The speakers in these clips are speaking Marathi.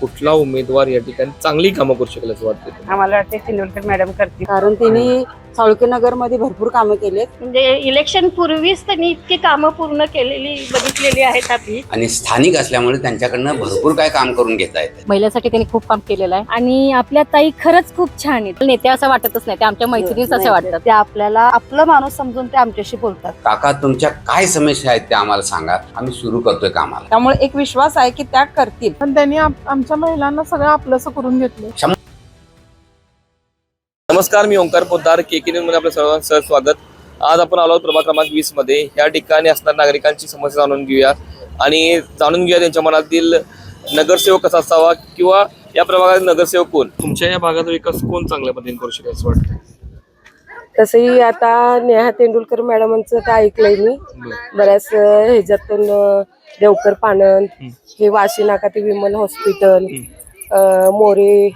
कुठला उमेदवार या ठिकाणी चांगली कामं करू शकेल असं वाटतं? आम्हाला वाटते तेंडुलकर मॅडम करतील, कारण त्यांनी साळुंकेनगर मध्ये भरपूर कामं केलेत. म्हणजे इलेक्शन पूर्वीच त्यांनी इतकी कामं पूर्ण केलेली बघितलेली आहेत आपली. आणि स्थानिक असल्यामुळे त्यांच्याकडनं भरपूर काय काम करून घेता येतं. महिलांसाठी त्यांनी खूप काम केलेलं आहे आणि आपल्या ताई खरंच खूप छान आहेत. नेते असं वाटतच नाही, ते आमच्या मैत्रिणीच असं वाटतं. ते आपल्याला आपलं माणूस समजून ते आमच्याशी बोलतात. काका, तुमच्या काय समस्या आहेत त्या आम्हाला सांगा, आम्ही सुरू करतोय कामाला. त्यामुळे एक विश्वास आहे की त्या करतील. पण त्यांनी आमच्या महिलांना सगळं आपलंसं करून घेतलं. नमस्कार, मी ओंकार पोद्दार, केके न्यूज मध्ये आपल्या सर्वांचं स्वागत. आज आपण आलो प्रभाग क्रमांक 20 मध्ये. या ठिकाणी असणाऱ्या नागरिकांची समस्या जाणून घेऊया आणि त्यांच्या मनातील नगरसेवक कसा असावा किंवा या प्रभागातील नगरसेवक कोण. तुमच्या या भागाचा विकास कोण चांगल्या पद्धतीने करू शकेल असं वाटतं? तसंही आता नेहा तेंडुलकर मॅडमांचं ते ऐकलंय मी बऱ्याच ह्याच्यातून. देवकर पाणंद, हे वाशी नाका ते विमल हॉस्पिटल, मोरे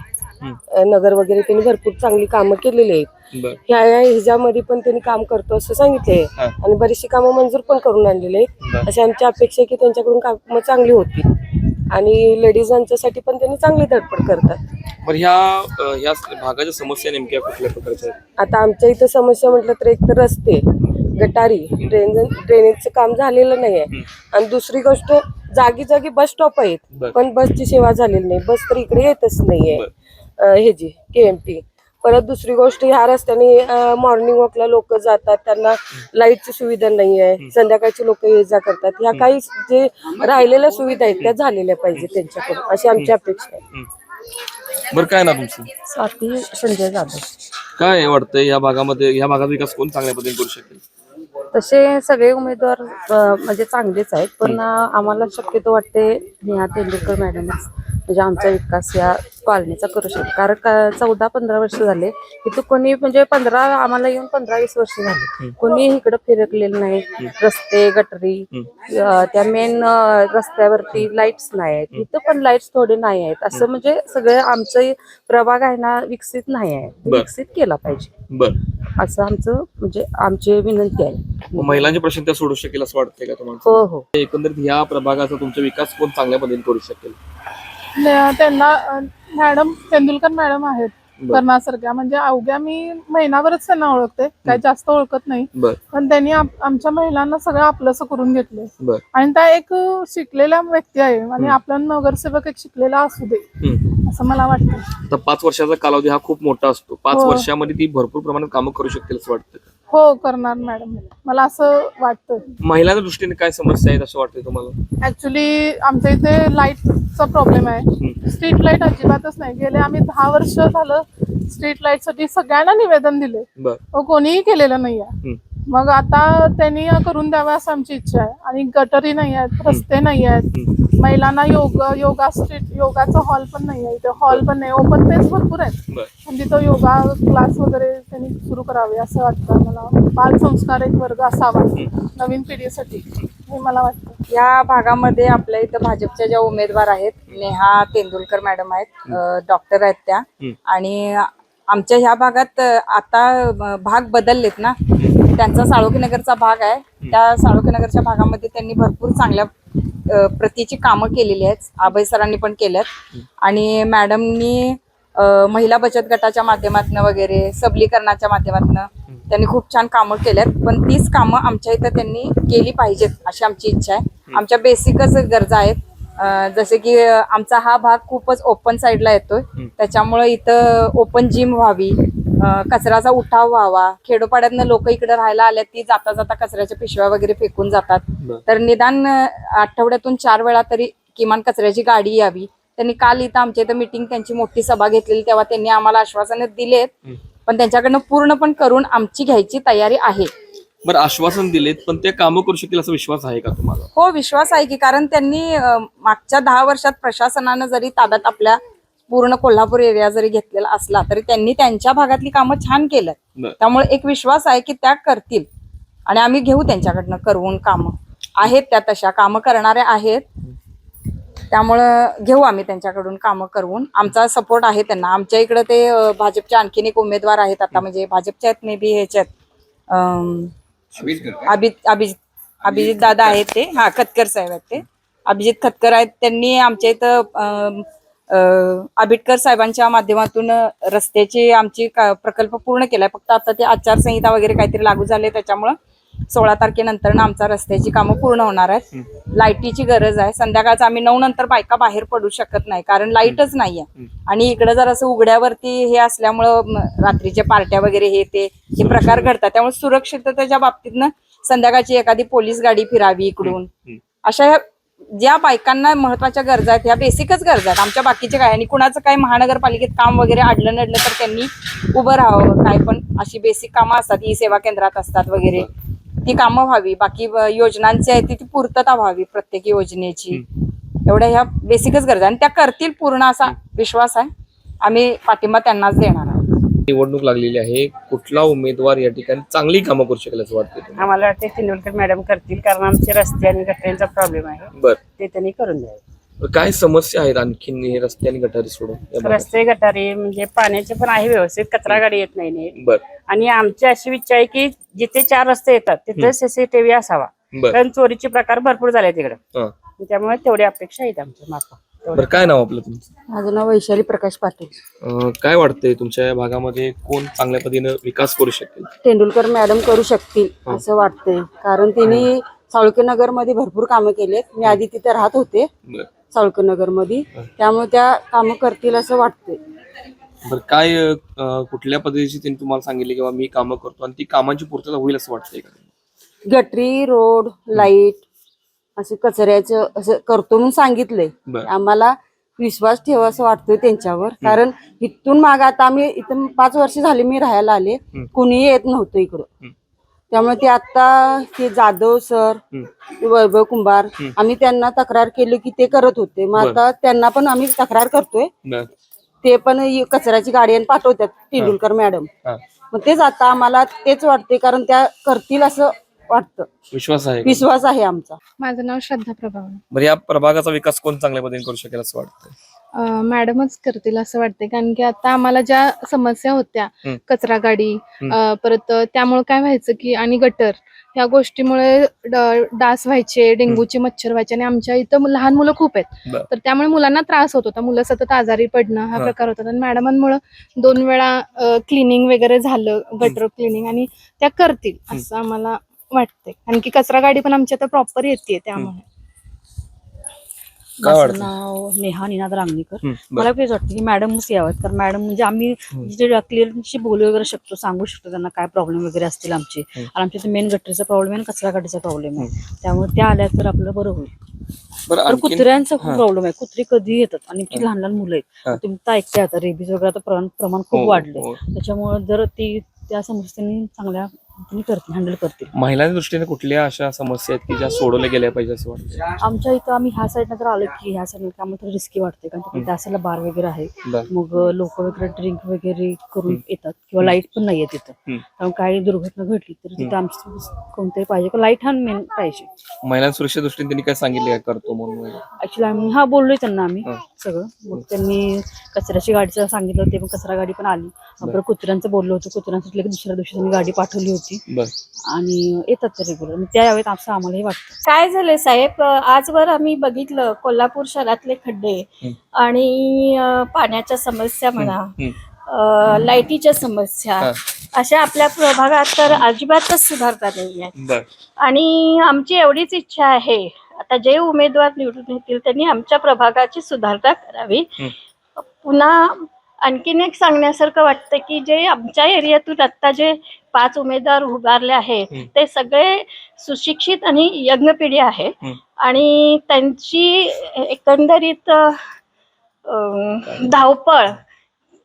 नगर वगैरे त्यांनी भरपूर चांगली कामं केलेली आहेत. ह्याच्यामध्ये पण त्यांनी काम करतो असं सांगितलंय आणि बरीचशी कामं मंजूर पण करून आणलेली आहेत. अशी आमची अपेक्षा आहे की त्यांच्याकडून कामं चांगली होती आणि लेडीजांच्यासाठी पण त्यांनी चांगली धडपड करतात. बरं, ह्या भागाच्या समस्या नेमक्या कुठल्या प्रकारच्या आहेत? आता आमच्या इथं समस्या म्हटलं तर एक तर रस्ते, गटारी, ड्रेनेजचं काम झालेलं नाही आहे आणि दुसरी गोष्ट जागी जागी बस स्टॉप आहेत पण बसची सेवा झालेली नाही. बस तर इकडे येतच नाहीये ह्याची KMT. परत दुसरी गोष्ट, ह्या रस्त्याने मॉर्निंग वॉकला लोक जातात, त्यांना लाईटची सुविधा नाही आहे. संध्याकाळची लोक ये जा करतात. ह्या काही जे राहिलेल्या सुविधा आहेत त्या झालेल्या पाहिजे त्यांच्याकडून, अशी आमची अपेक्षा आहे. बरं, काय ना तुमचं? स्वाती संजय जाधव. काय वाटतंय या भागाचा विकास कोण चांगल्या पद्धतीने करू शकेल? तसे सगळे उमेदवार म्हणजे चांगलेच आहेत, पण आम्हाला शक्यतो वाटते नेहा तेंडुलकर मॅडमच म्हणजे आमचा विकास या कॉलनीचा करू शकतो. कारण 14-15 वर्ष झाले इथं कोणी म्हणजे आम्हाला येऊन 15-20 वर्ष झाले कोणी इकडं फिरकलेलं नाही. रस्ते, गटरी, त्या मेन रस्त्यावरती लाईट्स नाही आहेत. इथं पण लाईट्स थोडे नाही आहेत. असं म्हणजे सगळं आमचं प्रभाग आहे ना विकसित नाही आहे, विकसित केला पाहिजे असं आमचं म्हणजे आमची विनंती आहे. महिलांचे प्रश्न त्या सोडू शकेल असं वाटतंय का तुम्हाला? हो हो. एकंदरीत या प्रभागाचा तुमचा विकास कोण चांगल्या पद्धतीने करू शकेल? त्यांना मॅडम तेंडुलकर मॅडम आहेत करण्यासारख्या. म्हणजे अवघ्या मी महिनाभरच त्यांना ओळखते, काही जास्त ओळखत नाही. पण त्यांनी आमच्या महिलांना सगळं आपलंसं करून घेतलंय आणि त्या एक शिकलेल्या व्यक्ती आहे आणि आपला नगरसेवक एक शिकलेला असू दे असं मला वाटतं. तर 5 वर्षाचा कालावधी हा खूप मोठा असतो. 5 वर्षामध्ये ती भरपूर प्रमाणात कामं करू शकतील असं वाटतं? हो, करणार मॅडम, मला असं वाटतं. महिलांच्या दृष्टीने काय समस्या आहेत असं वाटतंय तुम्हाला? ऍक्च्युली आमच्या इथे लाईटचा प्रॉब्लेम आहे. स्ट्रीट लाईट अजिबातच नाही. गेले आम्ही 10 वर्ष झालं स्ट्रीट लाईट साठी सगळ्यांना निवेदन दिले, कोणीही केलेलं नाहीये. मग आता त्यांनी करून द्यावं असं आमची इच्छा आहे. आणि गटरी नाही आहेत, रस्ते नाही आहेत, महिलांना योगाचा हॉल पण नाही आहे. इथे हॉल पण नाही. ओपन स्पेस भरपूर आहेत पण तिथं योगा क्लास वगैरे त्यांनी सुरू करावे असं वाटतं मला. बाल संस्कार एक वर्ग असावा नवीन पिढीसाठी हे मला वाटतं. या भागामध्ये आपल्या इथं भाजपच्या ज्या उमेदवार आहेत, नेहा तेंडुलकर मॅडम आहेत, डॉक्टर आहेत त्या. आणि आमच्या ह्या भागात आता भाग बदललेत ना, त्यांचा साळुंकेनगरचा भाग आहे. त्या साळुंकेनगरच्या भागामध्ये त्यांनी भरपूर चांगल्या प्रतीची कामं केलेली आहेत. अभय सरांनी पण केल्यात आणि मॅडमनी महिला बचत गटाच्या माध्यमातून वगैरे सबलीकरणाच्या माध्यमातून त्यांनी खूप छान कामं केल्यात. पण तीच कामं आमच्या इथं त्यांनी केली पाहिजेत अशी आमची इच्छा आहे. आमच्या बेसिकच गरजा आहेत. जसे की आमचा हा भाग खूपच ओपन साईडला येतोय, त्याच्यामुळे इथं ओपन जिम व्हावी, कचऱ्याचा उठाव व्हावा. खेडोपाड्यातनं लोक इकडे राहायला आल्यात, ती जाता जाता कचऱ्याच्या पिशव्या वगैरे फेकून जातात. तर निदान आठवड्यातून 4 वेळा तरी किमान कचऱ्याची गाडी यावी. त्यांनी काल इथं आमच्या इथं मीटिंग त्यांची मोठी सभा घेतलेली, तेव्हा त्यांनी आम्हाला आश्वासन दिलेत पण त्यांच्याकडनं पूर्ण पण करून आमची घ्यायची तयारी आहे. बरं, आश्वासन दिलेत पण ते कामं करू शकेल असा विश्वास आहे का तुम्हाला? हो, विश्वास आहे की. कारण त्यांनी मागच्या 10 वर्षात प्रशासनानं जरी ताब्यात आपल्या पूर्ण कोल्हापूर एरिया जरी घेतलेला असला तरी त्यांनी त्यांच्या भागातली कामं छान केलं. त्यामुळे एक विश्वास आहे की त्या करतील आणि आम्ही घेऊ त्यांच्याकडनं करवून. कामं आहेत त्या, तशा कामं करणाऱ्या आहेत, त्यामुळं घेऊ आम्ही त्यांच्याकडून कामं करवून. आमचा सपोर्ट आहे त्यांना. आमच्या इकडे ते भाजपचे आणखीन एक उमेदवार आहेत आता, म्हणजे भाजपच्या आहेत मे बी, ह्याच्यात अभिजित दादा आहेत ते, खतकर साहेब आहेत ते, अभिजित खतकर आहेत. त्यांनी आमच्या इथं आंबेडकर साहेबांच्या माध्यमातून रस्त्याचे आमचे प्रकल्प पूर्ण केलाय. फक्त आता ते आचारसंहिता वगैरे काहीतरी लागू झाले, त्याच्यामुळं 16 तारखेनंतर आमचा रस्त्याची कामं पूर्ण होणार आहेत. लाईटीची गरज आहे. संध्याकाळचं आम्ही 9 नंतर बायका बाहेर पडू शकत नाही, कारण लाईटच नाहीये. आणि इकडे जर असं उघड्यावरती हे असल्यामुळं रात्रीच्या पार्ट्या वगैरे हे प्रकार घडतात. त्यामुळे सुरक्षिततेच्या बाबतीतनं संध्याकाळची एखादी पोलीस गाडी फिरावी इकडून. अशा ज्या बायकांना महत्वाच्या गरजा आहेत, ह्या बेसिकच गरजा आहेत. आमच्या बाकीचे काय, आणि कुणाचं काय महानगरपालिकेत काम वगैरे अडलं नडलं तर त्यांनी उभं राहावं. काय पण अशी बेसिक कामं असतात, ई सेवा केंद्रात असतात वगैरे, ती कामं व्हावी. बाकी योजनांची आहे ती पूर्तता व्हावी प्रत्येक योजनेची. एवढ्या ह्या बेसिकच गरजा, आणि त्या करतील पूर्ण असा विश्वास आहे. आम्ही पाठिंबा त्यांनाच देणार आहोत. निवडणूक लागलेली आहे, कुठला उमेदवार या ठिकाणी चांगली कामं करू शकेल असं वाटतं तुम्हाला? आम्हाला वाटते तेंडुलकर मॅडम करतील, कारण आमचे रस्ते आणि गटारींचा प्रॉब्लेम आहे, बर, ते त्यांनी करून द्यावे. काय समस्या आहेत आणखीन हे रस्ते आणि गटारी सोडून या भागात? रस्ते गटारी म्हणजे पाण्याचे पण आहे व्यवस्थित, कचरा गाडी येत नाही नीट. बर आणि आमची अशी इच्छा आहे की जिथे 4 रस्ते येतात तिथे सीसीटीव्ही असावा, बर कारण चोरीचे प्रकार भरपूर झाले तिकडे. हा. त्यामुळे तेवढी अपेक्षा आहेत आमच्या मार्फत. बरं, काय नाव आपलं तुमचं? माझं नाव वैशाली प्रकाश पाटील. काय वाटतंय तुमच्या या भागामध्ये कोण चांगल्या पद्धतीनं विकास करू शकेल? तेंडुलकर मॅडम करू शकतील असं वाटतंय, कारण त्यांनी साळुंकेनगर मध्ये भरपूर कामं केलेत. मी आधी तिथे राहत होते बर साळुंकेनगर मध्ये, त्यामुळे त्या कामं करतील असं वाटतंय. बरं, काय कुठल्या पद्धतीची त्यांनी तुम्हाला सांगितले किंवा मी कामं करतो आणि ती कामांची पूर्तता होईल असं वाटतंय का? गटरी, रोड, लाईट, असं कचऱ्याचं असं करतो म्हणून सांगितलंय. बरं. आम्हाला विश्वास ठेवा असं वाटतोय त्यांच्यावर, कारण इथून माग आता आम्ही इथून 5 वर्ष झाले मी राहायला आले, कुणीही येत नव्हतं इकडं. त्यामुळे ते आता ते जाधव सर, वैभव कुंभार, आम्ही त्यांना तक्रार केली की ते करत होते. मग आता त्यांना पण आम्ही तक्रार करतोय, बरं. ते पण कचऱ्याची गाडी आणि पाठवतात तेंडुलकर मॅडम. हा. मग तेच आता आम्हाला तेच वाटते, कारण त्या करतील असं वाटतं. विश्वास आहे का? विश्वास आहे आमचा. माझं नाव श्रद्धा प्रभावळ. बरं, या प्रभागाचा विकास कोण चांगल्या पद्धतीने करू शकेल असं वाटतं? मॅडमच करतील असं वाटते, कारण की आता आम्हाला ज्या समस्या होत्या, कचरा गाडी, परत त्यामुळे काय व्हायचं की, आणि गटर, ह्या गोष्टीमुळे डास व्हायचे, डेंग्यूचे मच्छर व्हायचे, आणि आमच्या इथं लहान मुलं खूप आहेत. तर त्यामुळे मुलांना त्रास होत होता, मुलं सतत आजारी पडणं हा प्रकार होता. आणि मॅडमांमुळे 2 वेळा क्लिनिंग वगैरे झालं, गटर क्लिनिंग, आणि त्या करतील असं आम्हाला वाटते. कारण की कचरा गाडी पण आमची आता प्रॉपर येते. त्यामुळे काय माझं वाटतं? नाव नेहा निनाद रांगणेकर. बरं. मला तेच वाटतं की मॅडमच यावं, कारण मॅडम म्हणजे आम्ही क्लिअरशी बोलू वगैरे शकतो, सांगू शकतो त्यांना काय प्रॉब्लेम वगैरे असतील आमचे. आणि आमच्या इथे मेन गटरीचा प्रॉब्लेम आहे आणि कचरा गाडीचा प्रॉब्लेम आहे. त्यामुळे त्या आल्या तर आपलं बरं होईल. बरं, तर आणखीन कुत्र्यांचा खूप प्रॉब्लेम आहे. कुत्री कधी येतात, आणि इतकी लहान लहान मुलं आहेत. तुम्ही तर ऐकते आता रेबीज वगैरे आता प्रमाण खूप वाढले. त्याच्यामुळे जर त्या समस्यांनी चांगल्या करतील, हँडल करतील. महिलांच्या दृष्टीने कुठल्या अशा समस्या आहेत की ज्या सोडवल्या गेल्या पाहिजे असं वाटतं? आमच्या इथं आम्ही ह्या साईडनं तर आलो की ह्या साईडला कामं तर रिस्की वाटते, कारण त्या साईडला बार वगैरे आहे. बरं. मग लोक वगैरे ड्रिंक वगैरे करून येतात, किंवा लाईट पण नाही आहे तिथं. त्यामुळे काही दुर्घटना घडली तर तिथं आमचं कोणतरी पाहिजे, लाईट हा मेन पाहिजे. महिलांच्या सुरक्षे दृष्टीने त्यांनी काय सांगितले काय करतो म्हणून? ऍक्च्युली आम्ही बोललोय त्यांना आम्ही सगळं. मग त्यांनी कचऱ्याची गाडीचं सांगितलं होते, मग कचरा गाडी पण आली. बरं, कुत्र्यांचं बोललो होतो, कुत्र्यांसाठी लगेच दुसऱ्या दिवशी त्यांनी गाडी पाठवली होती. आणि येतात ते रेग्युलर. त्या यावेळेत असं आम्हालाही वाटतं. काय झालंय साहेब, आजवर आम्ही बघितलं कोल्हापूर शहरातले खड्डे आणि पाण्याच्या समस्या म्हणा, लाईटीच्या समस्या, अशा आपल्या प्रभागात तर अजिबातच सुधारता नाहीये. आणि आमची एवढीच इच्छा आहे, आता जे उमेदवार निवडून येतील त्यांनी आमच्या प्रभागाची सुधारणा करावी. पुन्हा आणखीन एक सांगण्यासारखं वाटतं की जे आमच्या एरियातून आता जे 5 उमेदवार उभारले आहेत ते सगळे सुशिक्षित आणि यंग पिढी आहे, आणि त्यांची एकंदरीत धावपळ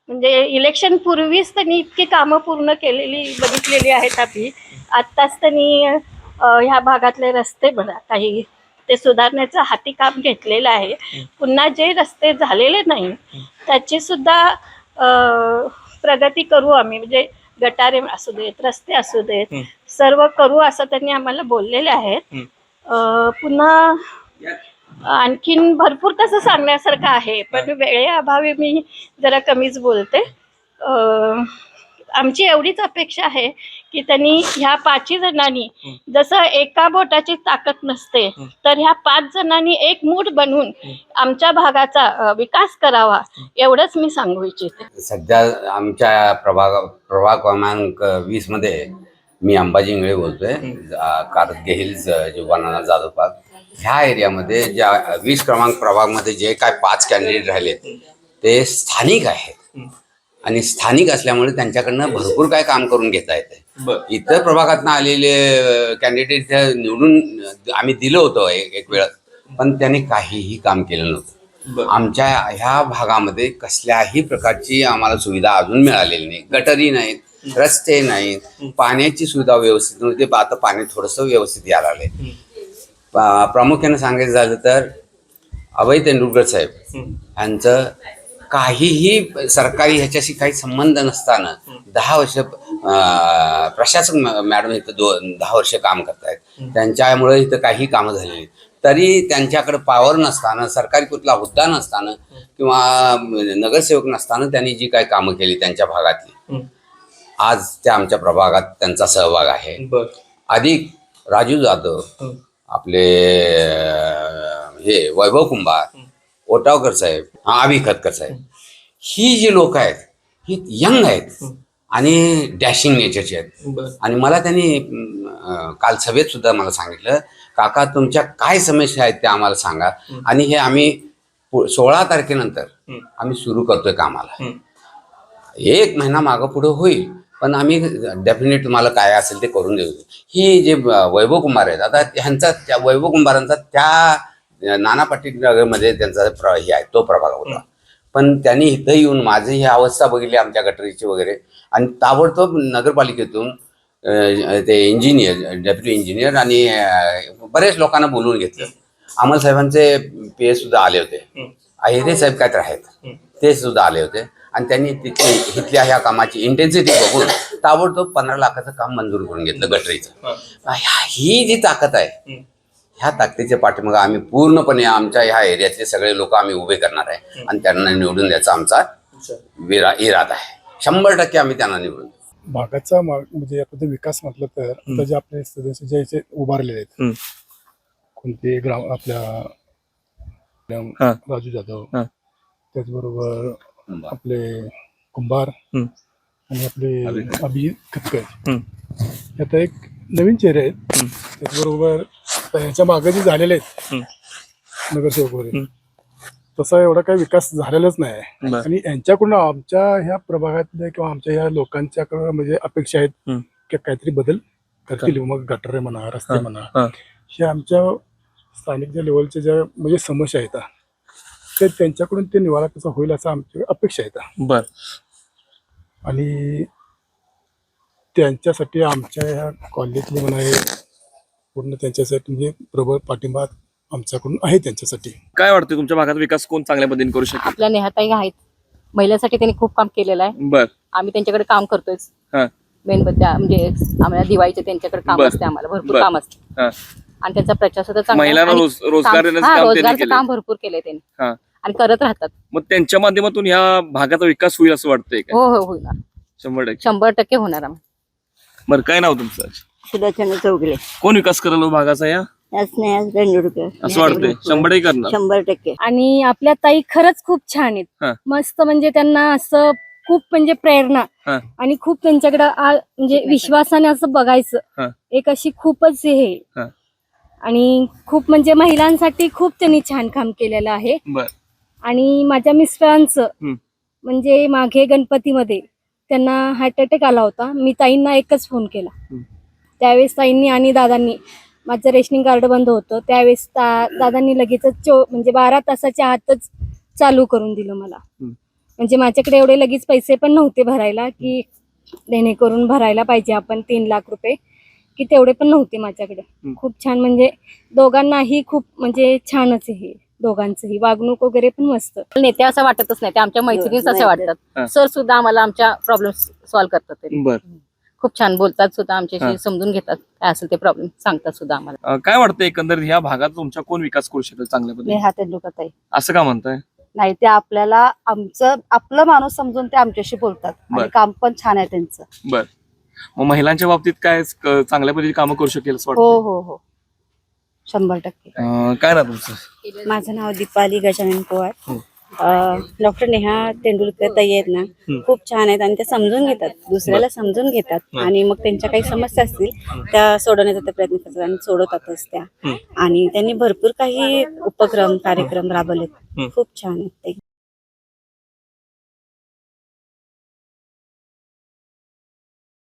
म्हणजे इलेक्शन पूर्वीच त्यांनी इतकी कामं पूर्ण केलेली बघितलेली आहेत आम्ही. आत्ताच त्यांनी ह्या भागातले रस्ते म्हणा काही ते सुधारण्याचं हाती काम घेतलेलं आहे. पुन्हा जे रस्ते झालेले नाही त्याची सुद्धा प्रगती करू आम्ही, म्हणजे गटारे असू देत, रस्ते असू देत, सर्व करू असं त्यांनी आम्हाला बोललेले आहेत. पुन्हा आणखीन भरपूर तसं सांगण्यासारखं आहे, पण वेळेअभावी मी जरा कमीच बोलते. आमची एवढीच अपेक्षा आहे की त्यांनी ह्या 5 जणांनी जसं एका बोटाची ताकद नसते तर ह्या 5 जणांनी एक मूठ बनवून आमच्या भागाचा विकास करावा एवढंच मी सांगू इच्छिते. सध्या आमच्या प्रभाग क्रमांक 20 मध्ये मी अंबाजी इंगळे बोलतोय. कारदगे हिल्स जे बनाना जाधव पार्क ह्या एरियामध्ये ज्या 20 क्रमांक प्रभागमध्ये जे काय 5 कॅन्डिडेट राहिलेत ते स्थानिक आहेत आणि स्थानिक असल्यामुळे त्यांच्याकडनं भरपूर काय काम करून घेता येते. इतर प्रभागातनं आलेले कॅन्डिडेट निवडून आम्ही दिलं होतं एक वेळ, पण त्यांनी काहीही काम केलं नव्हतं. आमच्या ह्या भागामध्ये कसल्याही प्रकारची आम्हाला सुविधा अजून मिळालेली नाही. गटरी नाहीत, रस्ते नाहीत, पाण्याची सुविधा व्यवस्थित नव्हती. आता पाणी थोडंसं व्यवस्थित यायला लागले. प्रामुख्याने सांगायचं झालं तर अभय तेंडुलकर साहेब यांचं काहीही सरकारी ह्याच्याशी काही संबंध नसताना 10 वर्ष प्रशासक मॅडम इथं 10 वर्ष काम करतायत. त्यांच्यामुळे इथं काही कामं झालेली तरी त्यांच्याकडे पॉवर नसताना, सरकारी कुठला हुद्दा नसताना किंवा नगरसेवक नसताना त्यांनी जी काही कामं केली त्यांच्या भागातली, आज त्या आमच्या प्रभागात त्यांचा सहभाग आहे. अधिक राजू जाधव, आपले हे वैभव कुंभार, ओटावकर साहेब, अभि खतकर साहेब, ही जी लोक आहेत ही यंग आहेत आणि डॅशिंग नेचरची आहेत. आणि मला त्यांनी काल सभेत सुद्धा मला सांगितलं, काका तुमच्या काय समस्या आहेत त्या आम्हाला सांगा आणि हे आम्ही 16 तारखेनंतर आम्ही सुरू करतोय कामाला. 1 महिना मागं पुढे होईल पण आम्ही डेफिनेट तुम्हाला काय असेल ते करून देऊ. ही जे वैभव कुंभार आहेत, आता ह्यांचा त्या वैभव कुंभारांचा त्या नाना पाटील नगरमध्ये त्यांचा हे आहे तो प्रभाग होता. पण त्यांनी इथं येऊन माझी ही अवस्था बघितली आमच्या गटरीची वगैरे आणि ताबडतोब नगरपालिकेतून ते इंजिनियर, डेप्युटी इंजिनियर आणि बरेच लोकांना बोलवून घेतलं. अमल साहेबांचे पे सुद्धा आले होते, अहिरे साहेब काय तर आहेत ते सुद्धा आले होते आणि त्यांनी इथल्या ह्या कामाची इंटेन्सिटी बघून ताबडतोब 15 लाखाचं काम मंजूर करून घेतलं गटरीचं. ही जी ताकद आहे, ह्या ताकदीच्या पाठीमागे आम्ही पूर्णपणे आमच्या ह्या एरियातले सगळे लोक आम्ही उभे करणार आहे आणि त्यांना निवडून द्यायचा आमचा इरादा आहे. 100% आम्ही त्यांना निवडून. भागाचा म्हणजे आता विकास म्हटलं तर आता जे आपले सदस्य जे इथे उभारलेले आहेत, कोणते ग्राम आपल्या राजू जाधव, त्याचबरोबर आपले कुंभार आणि आपले अभि खतकर, आता एक नवीन चेहरे आहेत. त्याचबरोबर ह्याच्या मागे जे झालेले आहेत नगरसेवक वगैरे, तसा एवढा काही विकास झालेलाच नाही. आणि यांच्याकडून आमच्या ह्या प्रभागातल्या किंवा आमच्या ह्या लोकांच्याकडे म्हणजे अपेक्षा आहेत की काहीतरी बदल करतील. मग गटारे म्हणा, रस्ते म्हणा, हे आमच्या स्थानिक ज्या लेवलच्या ज्या म्हणजे समस्या आहेत ते त्यांच्याकडून ते निवारा कसा होईल असं आमची अपेक्षा आहेत. आणि त्यांच्यासाठी आमच्या ह्या कॉलेजले म्हणा हे पूर्ण त्यांच्यासाठी म्हणजे प्रबळ पाठिंबा आमच्याकडून आहे त्यांच्यासाठी. काय वाटतं तुमच्या भागात विकास कोण चांगल्या पद्धतीने करू शकतो? आपल्या नेहाताई आहेत, महिलांसाठी त्यांनी खूप काम केलेलं आहे. आम्ही त्यांच्याकडे काम करतोय. मेणबत्त्या म्हणजे आम्हाला दिवाळीचे त्यांच्याकडे काम असते, आम्हाला भरपूर काम असते आणि त्यांचा प्रचार सुद्धा चांगला, रोजगाराचं काम भरपूर केलंय त्यांनी आणि करत राहतात. मग त्यांच्या माध्यमातून ह्या भागाचा विकास होईल असं वाटतंय का? हो होणार, 100% होणार. आम्ही बरं, काय नाव तुमचं? सुदर्शन चौगले. कोण विकास करायला हो भागाचा या असं वाटतंय? 100% करणार. 100%. आणि आपल्या ताई खरंच खूप छान आहेत, मस्त. म्हणजे त्यांना असं खूप म्हणजे प्रेरणा आणि खूप त्यांच्याकडे म्हणजे विश्वासाने असं बघायचं एक अशी खूपच हे आणि खूप म्हणजे महिलांसाठी खूप त्यांनी छान काम केलेलं आहे. आणि माझ्या मिस्टरांचं म्हणजे मागे गणपतीमध्ये त्यांना हार्ट अटॅक आला होता. मी ताईंना एकच फोन केला, त्यावेळेस ताईंनी आणि दादांनी, माझं रेशनिंग कार्ड बंद होतं त्यावेळेस दादांनी लगेचच म्हणजे 12 तासाच्या आतच चालू करून दिलं मला. म्हणजे माझ्याकडे एवढे लगेच पैसे पण नव्हते भरायला की देणेकरून भरायला पाहिजे आपण 3 लाख रुपये, की तेवढे पण नव्हते माझ्याकडे. खूप छान म्हणजे दोघांनाही खूप म्हणजे छानच आहे, दोघांचंही वागणूक वगैरे पण मस्त. नेते असं वाटतच नाही, ते आमच्या मैत्रिणीच असे वाटतात. सर सुद्धा आम्हाला आमच्या प्रॉब्लेम सॉल्व्ह करतात, खूप छान बोलतात सुद्धा, आमच्याशी समजून घेतात, काय असेल ते प्रॉब्लेम सांगतात सुद्धा आम्हाला. काय वाटतं एकंदरीत ह्या भागात तुमच्या कोण विकास करू शकेल चांगल्या पद्धतीने? नेहा तेंडुलकर ताई. असं का म्हणताय? नाही, ते आपल्याला आपलं माणूस समजून ते आमच्याशी बोलतात आणि बर. काम पण छान आहे त्यांचं. बर. मग महिलांच्या बाबतीत काय चांगल्या पद्धतीने कामं करू शकेल असं हो वाटतं? हो हो 100%. काय ना तुमचं? माझं नाव दीपाली गजानन पवार. डॉक्टर नेहा तेंडुलकर ताई आहेत ना, खूप छान आहेत आणि त्या समजून घेतात, दुसऱ्याला समजून घेतात आणि मग त्यांच्या काही समस्या असतील त्या सोडवण्याचा ते प्रयत्न करतात आणि सोडवतातच त्या. आणि त्यांनी भरपूर काही उपक्रम कार्यक्रम राबवलेत, खूप छान आहेत ते.